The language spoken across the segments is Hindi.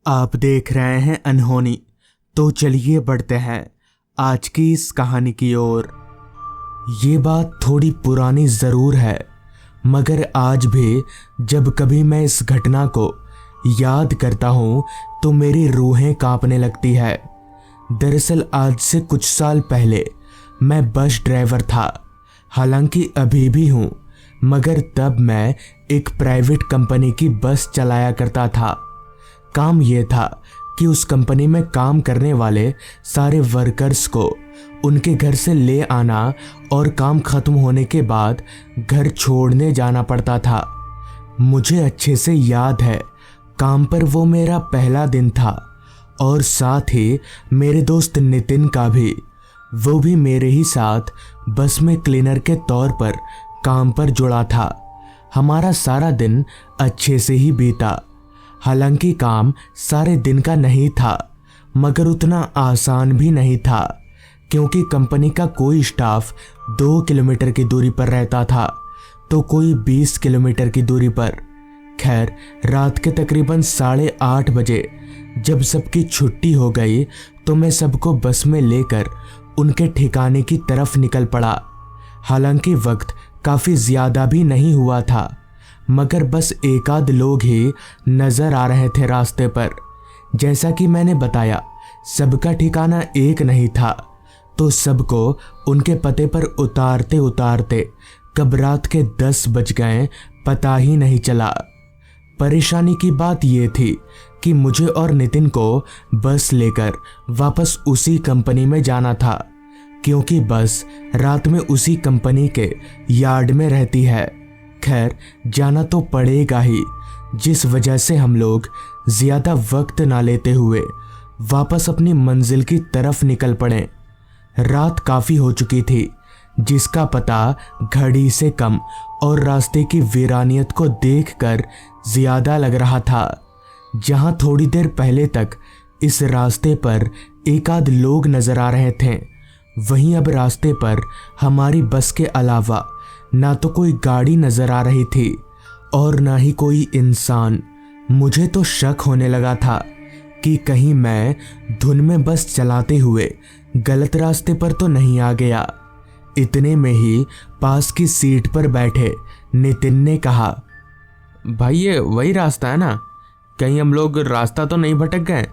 आप देख रहे हैं अनहोनी। तो चलिए बढ़ते हैं आज की इस कहानी की ओर। ये बात थोड़ी पुरानी ज़रूर है, मगर आज भी जब कभी मैं इस घटना को याद करता हूँ तो मेरी रूहें कांपने लगती है। दरअसल आज से कुछ साल पहले मैं बस ड्राइवर था। हालांकि अभी भी हूँ, मगर तब मैं एक प्राइवेट कंपनी की बस चलाया करता था। काम ये था कि उस कंपनी में काम करने वाले सारे वर्कर्स को उनके घर से ले आना और काम खत्म होने के बाद घर छोड़ने जाना पड़ता था। मुझे अच्छे से याद है, काम पर वो मेरा पहला दिन था और साथ ही मेरे दोस्त नितिन का भी। वो भी मेरे ही साथ बस में क्लीनर के तौर पर काम पर जुड़ा था। हमारा सारा दिन अच्छे से ही बीता। हालांकि काम सारे दिन का नहीं था, मगर उतना आसान भी नहीं था, क्योंकि कंपनी का कोई स्टाफ 2 किलोमीटर की दूरी पर रहता था तो कोई 20 किलोमीटर की दूरी पर। खैर, रात के तकरीबन 8:30 बजे जब सबकी छुट्टी हो गई तो मैं सबको बस में लेकर उनके ठिकाने की तरफ निकल पड़ा। हालांकि वक्त काफ़ी ज़्यादा भी नहीं हुआ था, मगर बस एक आध लोग ही नज़र आ रहे थे रास्ते पर। जैसा कि मैंने बताया, सबका ठिकाना एक नहीं था, तो सबको उनके पते पर उतारते उतारते कब रात के 10 बज गए पता ही नहीं चला। परेशानी की बात यह थी कि मुझे और नितिन को बस लेकर वापस उसी कंपनी में जाना था, क्योंकि बस रात में उसी कंपनी के यार्ड में रहती है। खैर, जाना तो पड़ेगा ही, जिस वजह से हम लोग ज़्यादा वक्त ना लेते हुए वापस अपनी मंजिल की तरफ निकल पड़े। रात काफ़ी हो चुकी थी, जिसका पता घड़ी से कम और रास्ते की वीरानियत को देखकर ज़्यादा लग रहा था। जहाँ थोड़ी देर पहले तक इस रास्ते पर एक आध लोग नज़र आ रहे थे, वहीं अब रास्ते पर हमारी बस के अलावा ना तो कोई गाड़ी नजर आ रही थी और ना ही कोई इंसान। मुझे तो शक होने लगा था कि कहीं मैं धुन में बस चलाते हुए गलत रास्ते पर तो नहीं आ गया। इतने में ही पास की सीट पर बैठे नितिन ने कहा, भाई ये वही रास्ता है ना? कहीं हम लोग रास्ता तो नहीं भटक गए?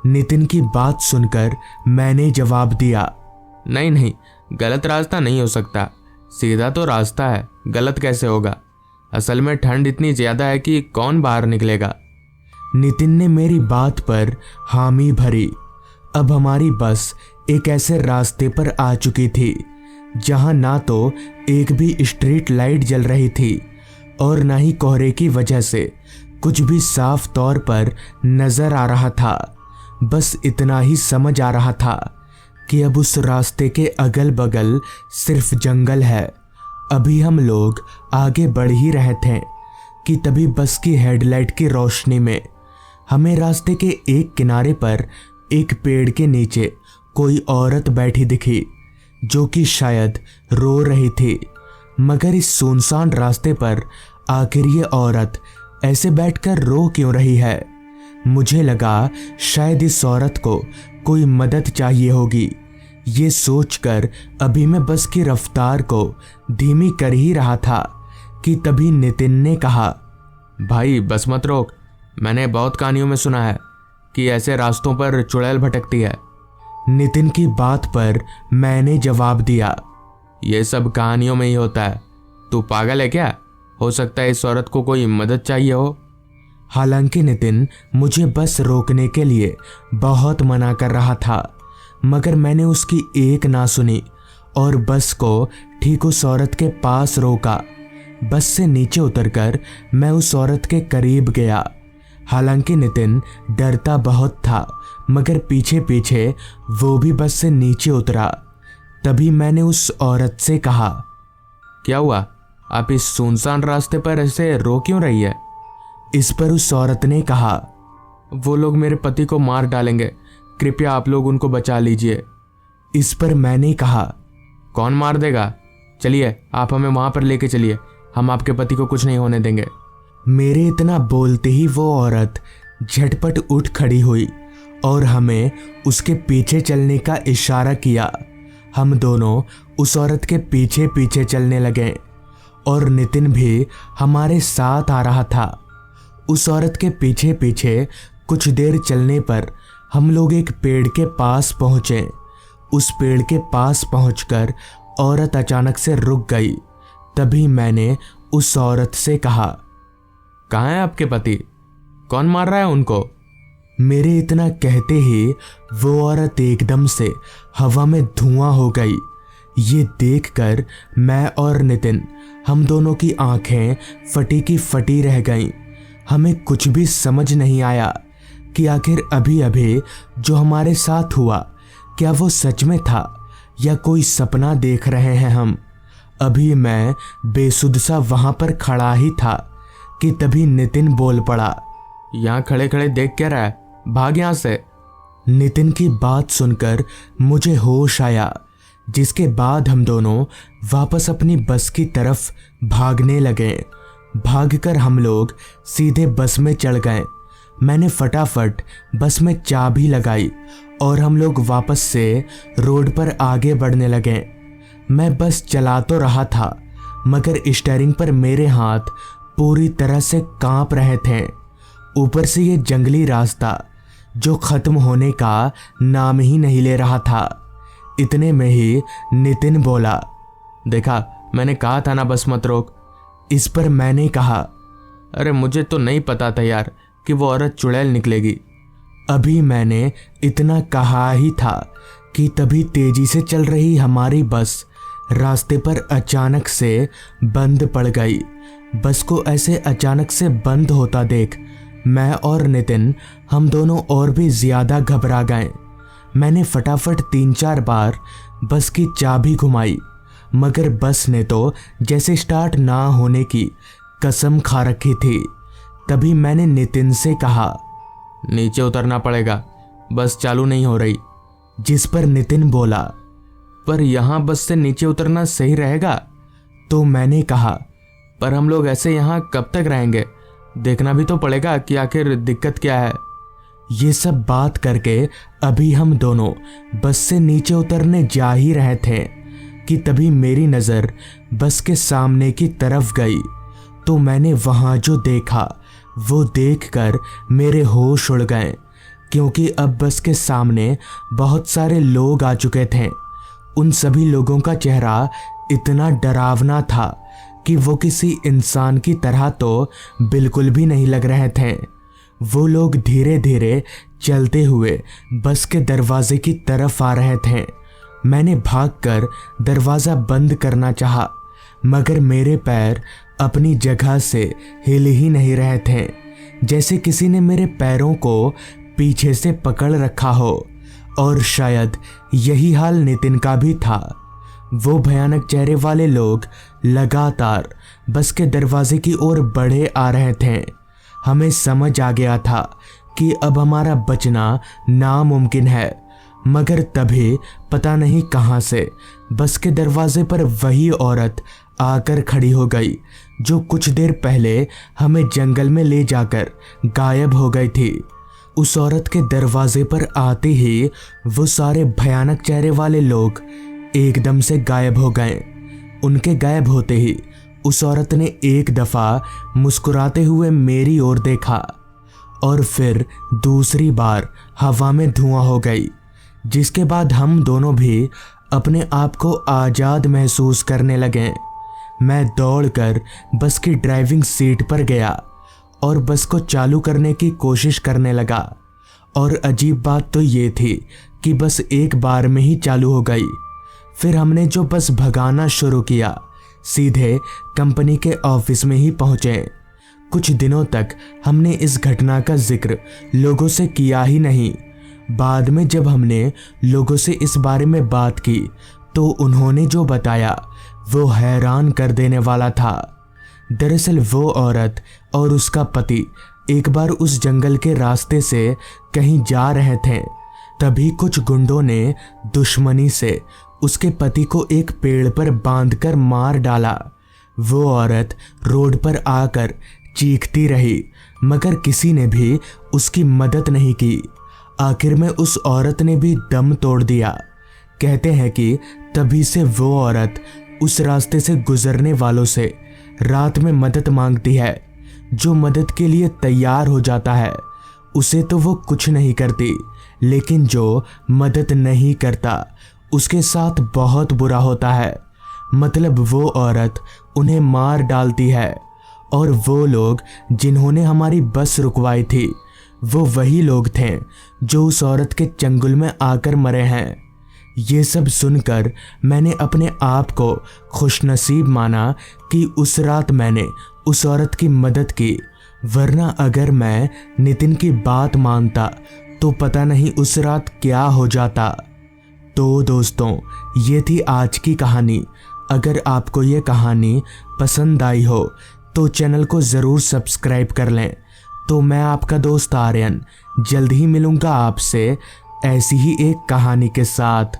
नितिन की बात सुनकर मैंने जवाब दिया, नहीं नहीं, गलत रास्ता नहीं हो सकता, सीधा तो रास्ता है, गलत कैसे होगा? असल में ठंड इतनी ज़्यादा है कि कौन बाहर निकलेगा। नितिन ने मेरी बात पर हामी भरी। अब हमारी बस एक ऐसे रास्ते पर आ चुकी थी जहां ना तो एक भी स्ट्रीट लाइट जल रही थी और ना ही कोहरे की वजह से कुछ भी साफ तौर पर नजर आ रहा था। बस इतना ही समझ आ रहा था कि अब उस रास्ते के अगल बगल सिर्फ जंगल है। अभी हम लोग आगे बढ़ ही रहे थे कि तभी बस की हेडलाइट की रोशनी में हमें रास्ते के एक किनारे पर एक पेड़ के नीचे कोई औरत बैठी दिखी, जो कि शायद रो रही थी। मगर इस सुनसान रास्ते पर आखिर ये औरत ऐसे बैठकर रो क्यों रही है? मुझे लगा शायद इस औरत को कोई मदद चाहिए होगी। ये सोचकर अभी मैं बस की रफ्तार को धीमी कर ही रहा था कि तभी नितिन ने कहा, भाई बस मत रोक, मैंने बहुत कहानियों में सुना है कि ऐसे रास्तों पर चुड़ैल भटकती है। नितिन की बात पर मैंने जवाब दिया, ये सब कहानियों में ही होता है, तू पागल है क्या? हो सकता है इस औरत को कोई मदद चाहिए हो। हालांकि नितिन मुझे बस रोकने के लिए बहुत मना कर रहा था, मगर मैंने उसकी एक ना सुनी और बस को ठीक उस औरत के पास रोका। बस से नीचे उतरकर मैं उस औरत के करीब गया। हालांकि नितिन डरता बहुत था, मगर पीछे पीछे वो भी बस से नीचे उतरा। तभी मैंने उस औरत से कहा, क्या हुआ? आप इस सुनसान रास्ते पर ऐसे रो क्यों रही है? इस पर उस औरत ने कहा, वो लोग मेरे पति को मार डालेंगे, कृपया आप लोग उनको बचा लीजिए। इस पर मैंने कहा, कौन मार देगा? चलिए आप हमें वहां पर लेके चलिए, हम आपके पति को कुछ नहीं होने देंगे। मेरे इतना बोलते ही वो औरत झटपट उठ खड़ी हुई और हमें उसके पीछे चलने का इशारा किया। हम दोनों उस औरत के पीछे पीछे चलने लगे और नितिन भी हमारे साथ आ रहा था। उस औरत के पीछे पीछे कुछ देर चलने पर हम लोग एक पेड़ के पास पहुंचे। उस पेड़ के पास पहुंचकर औरत अचानक से रुक गई। तभी मैंने उस औरत से कहा, कहाँ है आपके पति? कौन मार रहा है उनको? मेरे इतना कहते ही वो औरत एकदम से हवा में धुआं हो गई। ये देखकर मैं और नितिन, हम दोनों की आंखें फटी की फटी रह गईं। हमें कुछ भी समझ नहीं आया कि आखिर अभी अभी जो हमारे साथ हुआ क्या वो सच में था या कोई सपना देख रहे हैं हम। अभी मैं बेसुध सा वहां पर खड़ा ही था कि तभी नितिन बोल पड़ा, यहाँ खड़े खड़े देख क्या रहा है? भाग यहाँ से। नितिन की बात सुनकर मुझे होश आया, जिसके बाद हम दोनों वापस अपनी बस की तरफ भागने लगे। भागकर हम लोग सीधे बस में चढ़ गए। मैंने फटाफट बस में चाबी लगाई और हम लोग वापस से रोड पर आगे बढ़ने लगे। मैं बस चला तो रहा था मगर स्टीयरिंग पर मेरे हाथ पूरी तरह से कांप रहे थे। ऊपर से ये जंगली रास्ता जो खत्म होने का नाम ही नहीं ले रहा था। इतने में ही नितिन बोला, देखा, मैंने कहा था ना बस मत रोक। इस पर मैंने कहा, अरे मुझे तो नहीं पता था यार कि वो औरत चुड़ैल निकलेगी। अभी मैंने इतना कहा ही था कि तभी तेजी से चल रही हमारी बस रास्ते पर अचानक से बंद पड़ गई। बस को ऐसे अचानक से बंद होता देख मैं और नितिन, हम दोनों और भी ज्यादा घबरा गए। मैंने फटाफट 3-4 बार बस की चाबी घुमाई मगर बस ने तो जैसे स्टार्ट ना होने की कसम खा रखी थी। तभी मैंने नितिन से कहा, नीचे उतरना पड़ेगा, बस चालू नहीं हो रही। जिस पर नितिन बोला, पर यहाँ बस से नीचे उतरना सही रहेगा? तो मैंने कहा, पर हम लोग ऐसे यहाँ कब तक रहेंगे? देखना भी तो पड़ेगा कि आखिर दिक्कत क्या है। ये सब बात करके अभी हम दोनों बस से नीचे उतरने जा ही रहे थे कि तभी मेरी नज़र बस के सामने की तरफ गई। तो मैंने वहाँ जो देखा वो देखकर मेरे होश उड़ गए, क्योंकि अब बस के सामने बहुत सारे लोग आ चुके थे। उन सभी लोगों का चेहरा इतना डरावना था कि वो किसी इंसान की तरह तो बिल्कुल भी नहीं लग रहे थे। वो लोग धीरे धीरे चलते हुए बस के दरवाजे की तरफ आ रहे थे। मैंने भागकर दरवाज़ा बंद करना चाहा मगर मेरे पैर अपनी जगह से हिल ही नहीं रहे थे, जैसे किसी ने मेरे पैरों को पीछे से पकड़ रखा हो। और शायद यही हाल नितिन का भी था। वो भयानक चेहरे वाले लोग लगातार बस के दरवाजे की ओर बढ़े आ रहे थे। हमें समझ आ गया था कि अब हमारा बचना नामुमकिन है, मगर तभी पता नहीं कहां से बस के दरवाजे पर वही औरत आकर खड़ी हो गई जो कुछ देर पहले हमें जंगल में ले जाकर गायब हो गई थी। उस औरत के दरवाजे पर आते ही वो सारे भयानक चेहरे वाले लोग एकदम से गायब हो गए। उनके गायब होते ही उस औरत ने एक दफ़ा मुस्कुराते हुए मेरी ओर देखा और फिर दूसरी बार हवा में धुआं हो गई, जिसके बाद हम दोनों भी अपने आप को आज़ाद महसूस करने लगे। मैं दौड़कर बस की ड्राइविंग सीट पर गया और बस को चालू करने की कोशिश करने लगा। और अजीब बात तो ये थी कि बस एक बार में ही चालू हो गई। फिर हमने जो बस भगाना शुरू किया, सीधे कंपनी के ऑफिस में ही पहुंचे। कुछ दिनों तक हमने इस घटना का जिक्र लोगों से किया ही नहीं। बाद में जब हमने लोगों से इस बारे में बात की तो उन्होंने जो बताया वो हैरान कर देने वाला था। दरअसल वो औरत और उसका पति एक बार उस जंगल के रास्ते से कहीं जा रहे थे। तभी कुछ गुंडों ने दुश्मनी से उसके पति को एक पेड़ पर बांधकर मार डाला। वो औरत रोड पर आकर चीखती रही मगर किसी ने भी उसकी मदद नहीं की। आखिर में उस औरत ने भी दम तोड़ दिया। कहते हैं कि तभी से वो औरत उस रास्ते से गुजरने वालों से रात में मदद मांगती है। जो मदद के लिए तैयार हो जाता है उसे तो वो कुछ नहीं करती, लेकिन जो मदद नहीं करता उसके साथ बहुत बुरा होता है। मतलब वो औरत उन्हें मार डालती है। और वो लोग जिन्होंने हमारी बस रुकवाई थी वो वही लोग थे जो उस औरत के चंगुल में आकर मरे हैं। ये सब सुनकर मैंने अपने आप को खुशनसीब माना कि उस रात मैंने उस औरत की मदद की, वरना अगर मैं नितिन की बात मानता तो पता नहीं उस रात क्या हो जाता। तो दोस्तों, ये थी आज की कहानी। अगर आपको ये कहानी पसंद आई हो तो चैनल को ज़रूर सब्सक्राइब कर लें। तो मैं आपका दोस्त आर्यन जल्द ही मिलूँगा आपसे ऐसी ही एक कहानी के साथ।